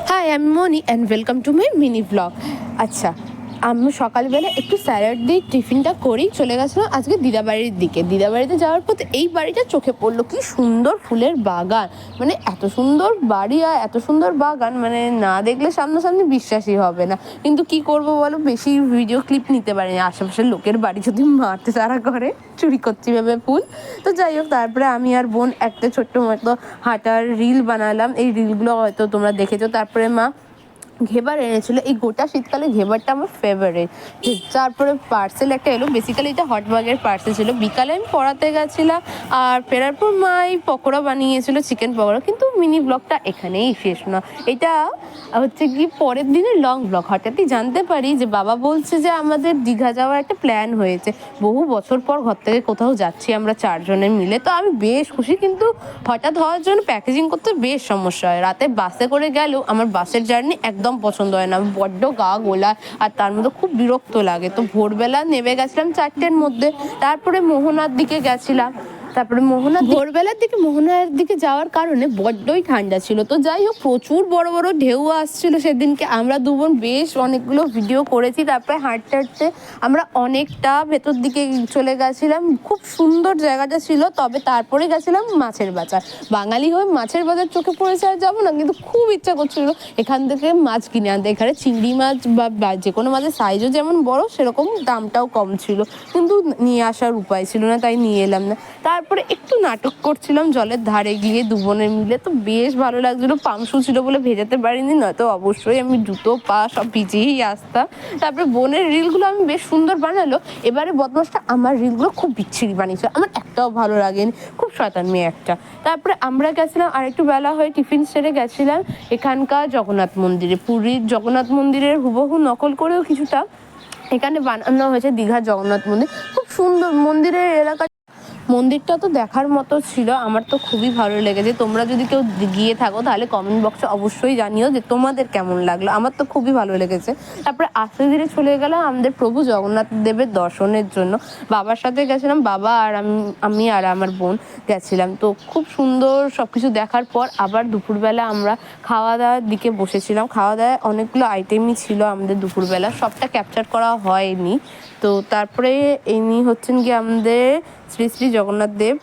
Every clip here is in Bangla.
হাই, আমি মনি and welcome to my mini blog. আচ্ছা, আমি সকালবেলা একটু স্যালাড দিয়ে টিফিনটা করেই চলে গেছিলাম আজকে দিদাবাড়ির দিকে। দিদাবাড়িতে যাওয়ার পথে এই বাড়িটা চোখে পড়লো, কি সুন্দর ফুলের বাগান। মানে এত সুন্দর বাড়ি আর এত সুন্দর বাগান, মানে না দেখলে সামনাসামনি বিশ্বাসই হবে না। কিন্তু কি করব বলো, বেশি ভিডিও ক্লিপ নিতে পারিনি। আশেপাশের লোকের বাড়ি যদি মারতে তারা করে, চুরি করছি ভেবে ফুল। তো যাই হোক, তারপরে আমি আর বোন একটা ছোট্ট মতো হাঁটার রিল বানালাম। এই রিলগুলো হয়তো তোমরা দেখেছো। তারপরে মা ঘেবার এনেছিল। এই গোটা শীতকালে ঘেবারটা আমার ফেভারিট। তারপরে পার্সেল একটা এলো, বেসিক্যালি এটা হটবাগের পার্সেল ছিল। বিকালে আমি পড়াতে গেছিলাম, আর ফেরার পর মা এই পকোড়া বানিয়েছিল, চিকেন পকোড়া। কিন্তু মিনি ব্লগটা এখানেই শেষ না, এটা হচ্ছে কি পরের দিনের লং ব্লগ। হঠাৎই জানতে পারি যে বাবা বলছে যে আমাদের দীঘা যাওয়ার একটা প্ল্যান হয়েছে। বহু বছর পর ঘর থেকে কোথাও যাচ্ছি আমরা চারজনে মিলে, তো আমি বেশ খুশি। কিন্তু হঠাৎ হওয়ার জন্য প্যাকেজিং করতে বেশ সমস্যা হয়। রাতে বাসে করে গেলেও আমার বাসের জার্নি একদম পছন্দ হয় না, বড্ড গা গোলা, আর তার মধ্যে খুব বিরক্ত লাগে। তো ভোরবেলা নেমে গেছিলাম 4টের মধ্যে। তারপরে মোহনার দিকে গেছিলাম। তারপরে ভোরবেলার দিকে মোহনার দিকে যাওয়ার কারণে বড্ডই ঠান্ডা ছিল। তো যাই হোক, প্রচুর বড় বড় ঢেউ আসছিল সেদিনকে। আমরা দুবোন বেশ অনেকগুলো ভিডিও করেছি। তারপরে হাঁটতে হাঁটতে আমরা অনেকটা ভেতর দিকে চলে গেছিলাম। খুব সুন্দর জায়গাটা ছিল। তবে তারপরে গেছিলাম মাছের বাজার। বাঙালি হয়ে মাছের বাজার চোখে পড়েছে আর যাবো না, কিন্তু খুব ইচ্ছা করছিল এখান থেকে মাছ কিনে আনতে। এখানে চিংড়ি মাছ বা যে কোনো মাছের সাইজও যেমন বড়, সেরকম দামটাও কম ছিল। কিন্তু নিয়ে আসার উপায় ছিল না, তাই নিয়ে এলাম না। তারপরে একটু নাটক করছিলাম জলের ধারে গিয়ে দুবোনে মিলে। তো বেশ ভালো লাগছিলো। পামশু ছিল বলে ভেজাতে পারিনি, নয়তো অবশ্যই আমি জুতো পা সব ভিজিয়েই আসতাম। তারপরে বোনের রিলগুলো আমি বেশ সুন্দর বানালো। এবারে বদমাসটা আমার রিলগুলো খুব বিচ্ছিরি বানিয়েছিল, আমার একটাও ভালো লাগেনি। খুব শয়তান মেয়ে একটা। তারপরে আমরা গেছিলাম, আর একটু বেলা হয়ে টিফিন সেরে গেছিলাম এখানকার জগন্নাথ মন্দিরে। পুরীর জগন্নাথ মন্দিরের হুবহু নকল করেও কিছুটা এখানে বানানো হয়েছে দীঘার জগন্নাথ মন্দির। খুব সুন্দর মন্দিরের এলাকা। মন্দিরটা তো দেখার মতো ছিল, আমার তো খুবই ভালো লেগেছে। তোমরা যদি কেউ গিয়ে থাকো তাহলে কমেন্ট বক্সে অবশ্যই জানিও যে তোমাদের কেমন লাগলো। আমার তো খুবই ভালো লেগেছে। তারপরে আস্তে ধীরে চলে গেলাম আমাদের প্রভু জগন্নাথ দেবের দর্শনের জন্য। বাবার সাথে গেছিলাম, বাবা আর আমি আর আমার বোন গেছিলাম। তো খুব সুন্দর সব কিছু দেখার পর আবার দুপুরবেলা আমরা খাওয়া দাওয়ার দিকে বসেছিলাম। খাওয়া দাওয়ায় অনেকগুলো আইটেমই ছিল আমাদের দুপুরবেলা, সবটা ক্যাপচার করা হয়নি। তো তারপরে ইনি হচ্ছেন কি আমাদের শ্রী শ্রী জগন্নাথ দেব,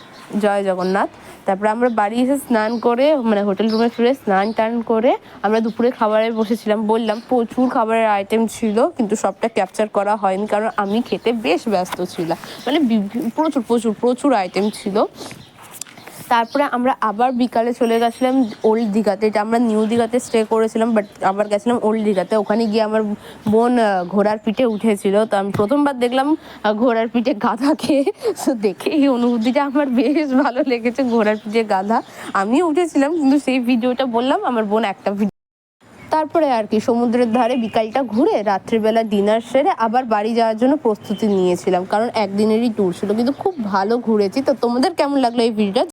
জয় জগন্নাথ। তারপরে আমরা বাড়ি এসে স্নান করে, মানে হোটেল রুমে ফিরে স্নান টান করে আমরা দুপুরে খাবারে বসেছিলাম। বললাম প্রচুর খাবারের আইটেম ছিল, কিন্তু সবটা ক্যাপচার করা হয়নি কারণ আমি খেতে বেশ ব্যস্ত ছিলাম। মানে প্রচুর প্রচুর প্রচুর আইটেম ছিল। তারপরে আমরা আবার বিকালে চলে গেছিলাম ওল্ড দীঘাতে। এটা আমরা নিউ দীঘাতে স্টে করেছিলাম, বাট আবার গেছিলাম ওল্ড দীঘাতে। ওখানে গিয়ে আমার বোন ঘোড়ার পিঠে উঠেছিল। তো আমি প্রথমবার দেখলাম ঘোড়ার পিঠে গাধাকে। তো দেখে এই অনুভূতিটা আমার বেশ ভালো লেগেছে, ঘোড়ার পিঠে গাধা। আমিও উঠেছিলাম, কিন্তু সেই ভিডিওটা বললাম আমার বোন একটা ভিডিও। তারপরে আর কি সমুদ্রের ধারে বিকালটা ঘুরে রাত্রিবেলা ডিনার সেরে আবার বাড়ি যাওয়ার জন্য প্রস্তুতি নিয়েছিলাম, কারণ একদিনেরই ট্যুর ছিল। কিন্তু খুব ভালো ঘুরেছি। তো তোমাদের কেমন লাগলো এই ভিডিওটা?